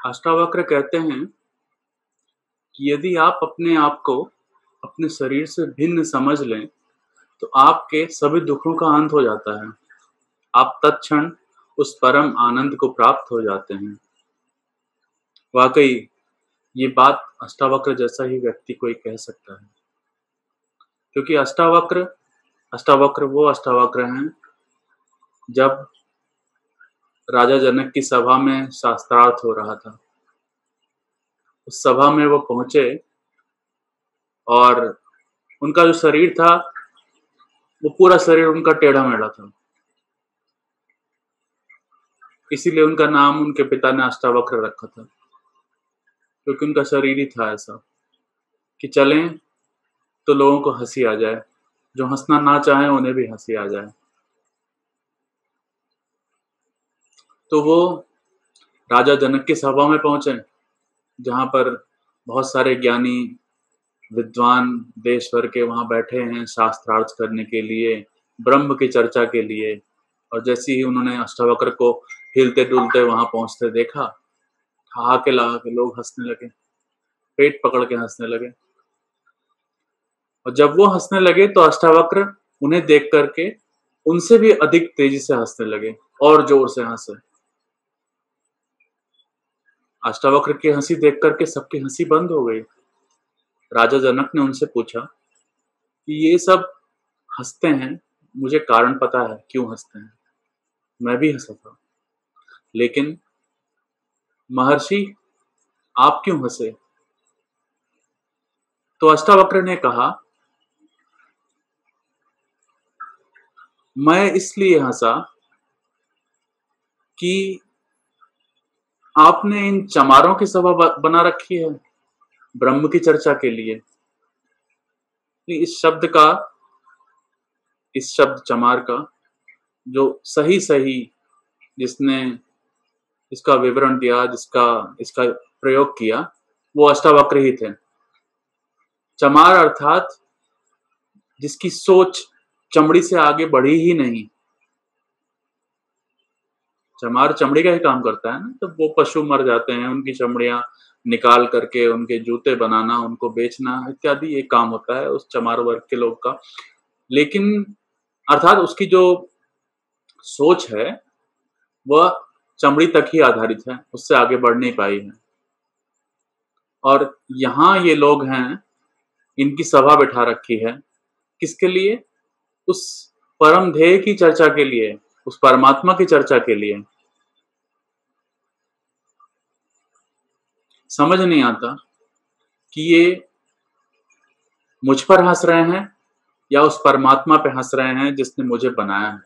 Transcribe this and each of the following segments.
अष्टावक्र कहते हैं कि यदि आप अपने आप को अपने शरीर से भिन्न समझ लें, तो आपके सभी दुखों का अंत हो जाता है। आप तत्क्षण उस परम आनंद को प्राप्त हो जाते हैं। वाक़ई ये बात अष्टावक्र जैसा ही व्यक्ति कोई कह सकता है। क्योंकि अष्टावक्र वो अष्टावक्र हैं, जब राजा जनक की सभा में शास्त्रार्थ हो रहा था। उस सभा में वो पहुँचे और उनका जो शरीर था, वो पूरा शरीर उनका टेढ़ा-मेढ़ा था। इसीलिए उनका नाम उनके पिता ने अष्टावक्र रखा था, क्योंकि उनका शरीर ही था ऐसा कि चलें तो लोगों को हँसी आ जाए, जो हँसना ना चाहें उन्हें भी हँसी आ जाए। तो वो राजा जनक की सभा में पहुँचे, जहाँ पर बहुत सारे ज्ञानी, विद्वान देश भर के वहाँ बैठे हैं शास्त्रार्थ करने के लिए, ब्रह्म की चर्चा के लिए। और जैसे ही उन्होंने अष्टावक्र को हिलते-डुलते वहाँ पहुँचते देखा, ठहाके लगा के लोग हँसने लगे, पेट पकड़ के हँसने लगे। और जब वो हँसने लगे तो अष्टावक्र उन्हें देख कर के उनसे भी अधिक तेजी से हँसने लगे और जोर से हँसे। अष्टावक्र की हँसी देख कर के सबकी हँसी बंद हो गई। राजा जनक ने उनसे पूछा कि ये सब हँसते हैं, मुझे कारण पता है क्यों हँसते हैं। मैं भी हँसा था। लेकिन महर्षि, आप क्यों हँसे? तो अष्टावक्र ने कहा, मैं इसलिए हँसा कि आपने इन चमारों की सभा बना रखी है ब्रह्म की चर्चा के लिए। इस शब्द का, इस शब्द चमार का जो सही सही जिसने इसका विवरण दिया, जिसका इसका प्रयोग किया, वो अष्टावक्र ही थे। चमार अर्थात जिसकी सोच चमड़ी से आगे बढ़ी ही नहीं। चमार चमड़ी का ही काम करता है ना, तो वो पशु मर जाते हैं, उनकी चमड़ियां निकाल करके उनके जूते बनाना, उनको बेचना इत्यादि ये काम होता है उस चमार वर्ग के लोग का। लेकिन अर्थात उसकी जो सोच है वह चमड़ी तक ही आधारित है, उससे आगे बढ़ नहीं पाई है। और यहाँ ये लोग हैं, इनकी सभा बिठा रखी है, किसके लिए? उस परम ध्येय की चर्चा के लिए, उस परमात्मा की चर्चा के लिए। समझ नहीं आता कि ये मुझ पर हंस रहे हैं या उस परमात्मा पे हंस रहे हैं जिसने मुझे बनाया है।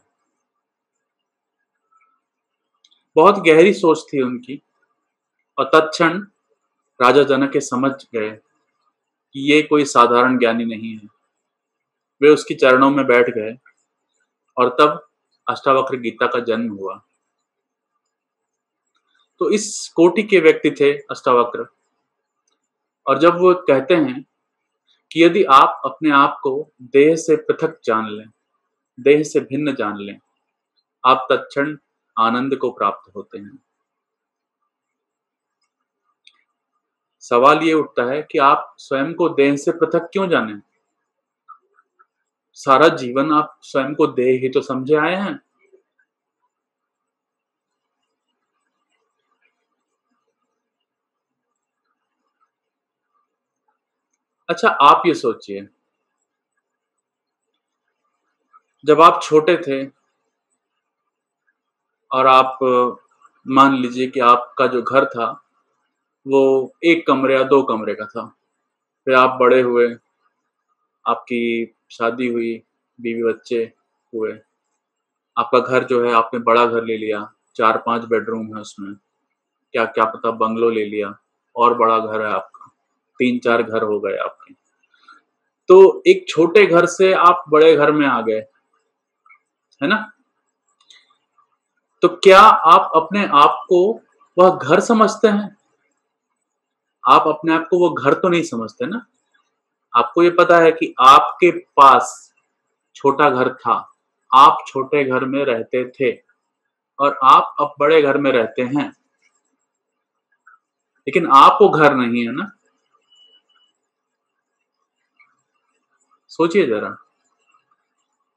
बहुत गहरी सोच थी उनकी। और तत्क्षण राजा जनक के समझ गए कि ये कोई साधारण ज्ञानी नहीं है। वे उसकी चरणों में बैठ गए और तब अष्टावक्र गीता का जन्म हुआ। तो इस कोटि के व्यक्ति थे अष्टावक्र। और जब वो कहते हैं कि यदि आप अपने आप को देह से पृथक जान लें, देह से भिन्न जान लें, आप तत्क्षण आनंद को प्राप्त होते हैं। सवाल ये उठता है कि आप स्वयं को देह से पृथक क्यों जानें? सारा जीवन आप स्वयं को देह ही तो समझे आए हैं। अच्छा, आप ये सोचिए, जब आप छोटे थे और आप मान लीजिए कि आपका जो घर था वो 1 कमरे या 2 कमरे का था। फिर आप बड़े हुए, आपकी शादी हुई, बीवी बच्चे हुए, आपका घर जो है आपने बड़ा घर ले लिया, 4-5 बेडरूम है उसमें, क्या क्या पता बंगलो ले लिया, और बड़ा घर है आपका, 3-4 घर हो गए आपके। तो एक छोटे घर से आप बड़े घर में आ गए, है ना? तो क्या आप अपने आप को वह घर समझते हैं? आप अपने आप को वो घर तो नहीं समझते ना। आपको ये पता है कि आपके पास छोटा घर था, आप छोटे घर में रहते थे और आप अब बड़े घर में रहते हैं। लेकिन आप वो घर नहीं है ना। सोचिए जरा।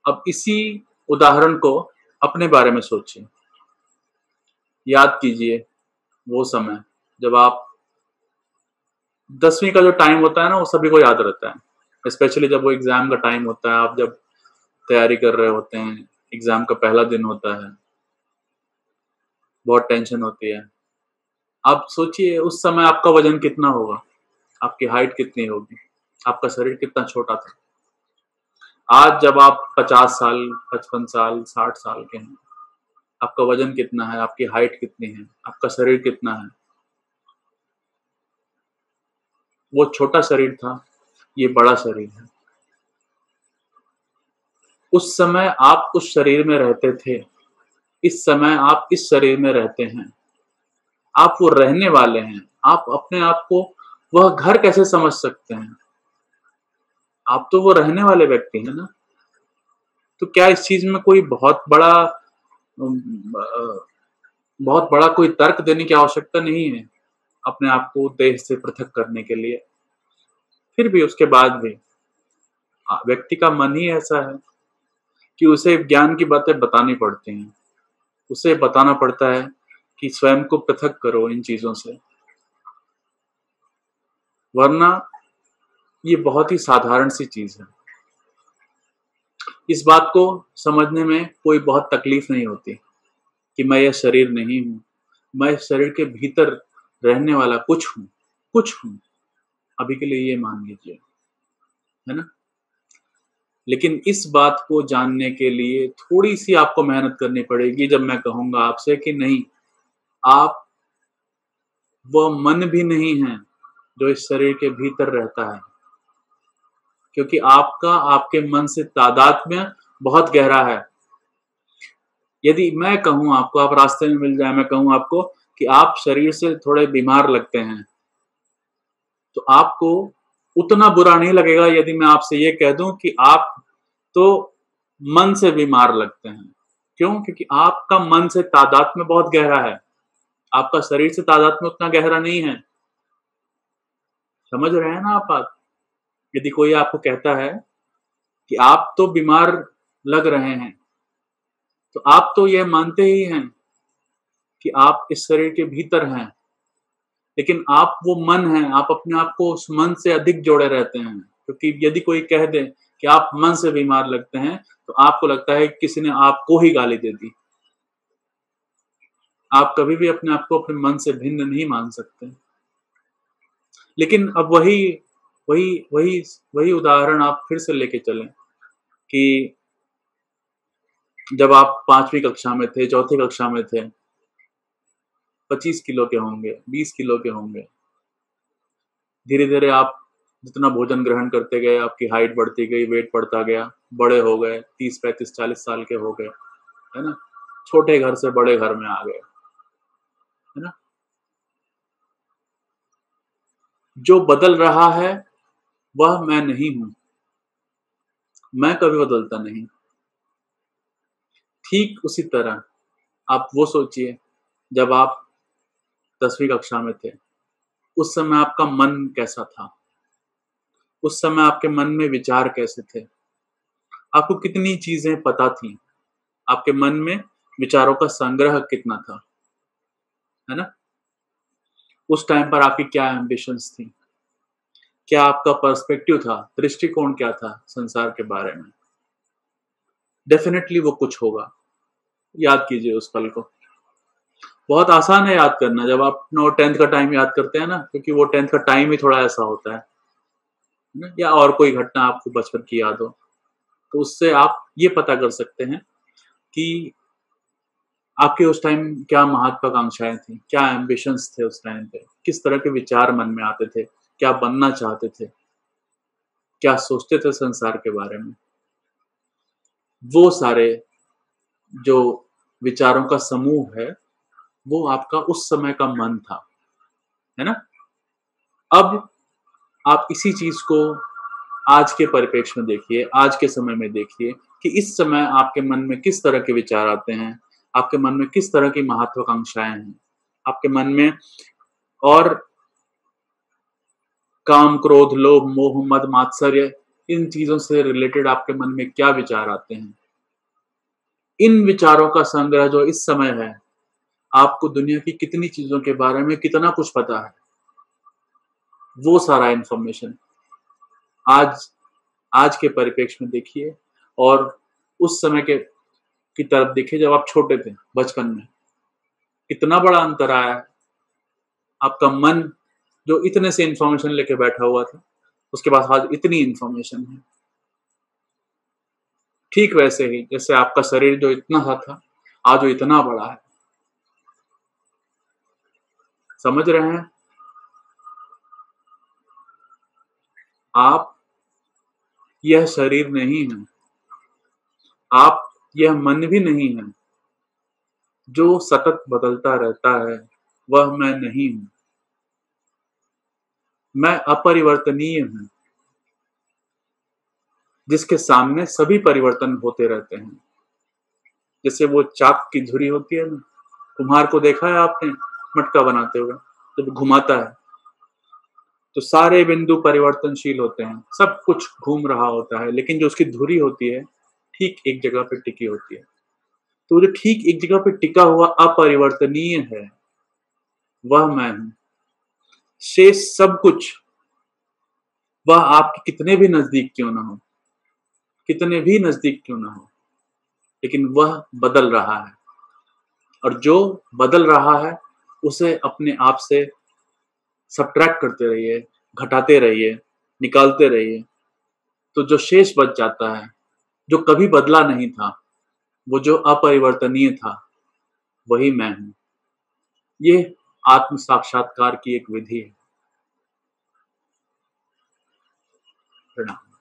अब इसी उदाहरण को अपने बारे में सोचिए। याद कीजिए वो समय जब आप 10वीं का जो टाइम होता है ना, वो सभी को याद रहता है। स्पेशली जब वो एग्जाम का टाइम होता है, आप जब तैयारी कर रहे होते हैं, एग्जाम का पहला दिन होता है, बहुत टेंशन होती है। आप सोचिए उस समय आपका वजन कितना होगा, आपकी हाइट कितनी होगी, आपका शरीर कितना छोटा था। आज जब आप 50 साल, 55 साल, 60 साल के हैं, आपका वजन कितना है, आपकी हाइट कितनी है, आपका शरीर कितना है। वो छोटा शरीर था, ये बड़ा शरीर है। उस समय आप उस शरीर में रहते थे, इस समय आप इस शरीर में रहते हैं। आप वो रहने वाले हैं। आप अपने आप को वह घर कैसे समझ सकते हैं? आप तो वो रहने वाले व्यक्ति हैं ना। तो क्या इस चीज में कोई बहुत बड़ा कोई तर्क देने की आवश्यकता नहीं है अपने आप को देह से पृथक करने के लिए। फिर भी उसके बाद भी व्यक्ति का मन ही ऐसा है कि उसे ज्ञान की बातें बतानी पड़ती हैं। उसे बताना पड़ता है कि स्वयं को पृथक करो इन चीजों से, वरना ये बहुत ही साधारण सी चीज है। इस बात को समझने में कोई बहुत तकलीफ नहीं होती कि मैं यह शरीर नहीं हूं, मैं शरीर के भीतर रहने वाला कुछ हूं। अभी के लिए ये मान लीजिए, है ना। लेकिन इस बात को जानने के लिए थोड़ी सी आपको मेहनत करनी पड़ेगी। जब मैं कहूंगा आपसे कि नहीं, आप वह मन भी नहीं है जो इस शरीर के भीतर रहता है, क्योंकि आपका आपके मन से तादात्म्य बहुत गहरा है। यदि मैं कहूं आपको, आप रास्ते में मिल जाए, मैं कहूं आपको कि आप शरीर से थोड़े बीमार लगते हैं, तो आपको उतना बुरा नहीं लगेगा यदि मैं आपसे ये कह दूं कि आप तो मन से बीमार लगते हैं। क्यों? क्योंकि आपका मन से तादात्म्य बहुत गहरा है, आपका शरीर से तादात्म्य उतना गहरा नहीं है। समझ रहे हैं ना आप बात? यदि कोई आपको कहता है कि आप तो बीमार लग रहे हैं, तो आप तो यह मानते ही हैं कि आप इस शरीर के भीतर हैं, लेकिन आप वो मन हैं, आप अपने आप को उस मन से अधिक जोड़े रहते हैं। क्योंकि यदि कोई कह दे कि आप मन से बीमार लगते हैं, तो आपको लगता है कि किसी ने आपको ही गाली दे दी। आप कभी भी अपने आप को अपने मन से भिन्न नहीं मान सकते। लेकिन अब वही वही वही वही उदाहरण आप फिर से लेके चलें कि जब आप 5वीं कक्षा में थे, चौथी कक्षा में थे, 25 किलो के होंगे, 20 किलो के होंगे। धीरे धीरे आप जितना भोजन ग्रहण करते गए, आपकी हाइट बढ़ती गई, वेट बढ़ता गया, बड़े हो गए, 30, 35, 40 साल के हो गए, है ना। छोटे घर से बड़े घर में आ गए, है ना। जो बदल रहा है वह मैं नहीं हूं, मैं कभी बदलता नहीं। ठीक उसी तरह आप वो सोचिए, जब आप 10वीं कक्षा में थे, उस समय आपका मन कैसा था? उस समय आपके मन में विचार कैसे थे? आपको कितनी चीजें पता थी? आपके मन में विचारों का संग्रह कितना था, है ना। उस टाइम पर आपकी क्या एम्बिशंस थी? क्या आपका पर्सपेक्टिव था, दृष्टिकोण क्या था संसार के बारे में? डेफिनेटली वो कुछ होगा। याद कीजिए उस पल को। बहुत आसान है याद करना जब आप अपना 10th का टाइम याद करते हैं ना, क्योंकि वो 10th का टाइम ही थोड़ा ऐसा होता है ना। या और कोई घटना आपको बचपन की याद हो, तो उससे आप ये पता कर सकते हैं कि आपके उस टाइम क्या महत्वाकांक्षाएं थी, क्या एम्बिशंस थे उस टाइम पे, किस तरह के विचार मन में आते थे, क्या बनना चाहते थे, क्या सोचते थे संसार के बारे में। वो सारे जो विचारों का समूह है, वो आपका उस समय का मन था, है ना। अब आप इसी चीज को आज के परिप्रेक्ष्य में देखिए, आज के समय में देखिए कि इस समय आपके मन में किस तरह के विचार आते हैं, आपके मन में किस तरह की महत्वाकांक्षाएं हैं, आपके मन में और काम, क्रोध, लोभ, मोह, मद, मात्सर्य, इन चीजों से रिलेटेड आपके मन में क्या विचार आते हैं? इन विचारों का संग्रह जो इस समय है, आपको दुनिया की कितनी चीजों के बारे में कितना कुछ पता है, वो सारा इंफॉर्मेशन आज आज के परिप्रेक्ष्य में देखिए और उस समय के की तरफ देखिए जब आप छोटे थे, बचपन में। कितना बड़ा अंतर आया है। आपका मन जो इतने से इंफॉर्मेशन लेके बैठा हुआ था, उसके पास आज इतनी इंफॉर्मेशन है। ठीक वैसे ही जैसे आपका शरीर जो इतना सा था, आज वो इतना बड़ा है। समझ रहे हैं? आप यह शरीर नहीं है, आप यह मन भी नहीं है। जो सतत बदलता रहता है, वह मैं नहीं हूं। मैं अपरिवर्तनीय हूं, जिसके सामने सभी परिवर्तन होते रहते हैं। जैसे वो चाक की धुरी होती है ना, कुम्हार को देखा है आपने मटका बनाते हुए, जब घुमाता है तो सारे बिंदु परिवर्तनशील होते हैं, सब कुछ घूम रहा होता है, लेकिन जो उसकी धुरी होती है ठीक एक जगह पे टिकी होती है। तो जो ठीक एक जगह पे टिका हुआ अपरिवर्तनीय है, वह मैं हूं। शेष सब कुछ, वह आपके कितने भी नजदीक क्यों ना हो, कितने भी नजदीक क्यों ना हो, लेकिन वह बदल रहा है। और जो बदल रहा है, उसे अपने आप से सब्ट्रैक्ट करते रहिए, घटाते रहिए, निकालते रहिए। तो जो शेष बच जाता है, जो कभी बदला नहीं था, वो जो अपरिवर्तनीय था, वही मैं हूं। ये आत्म साक्षात्कार की एक विधि है। प्रणाम।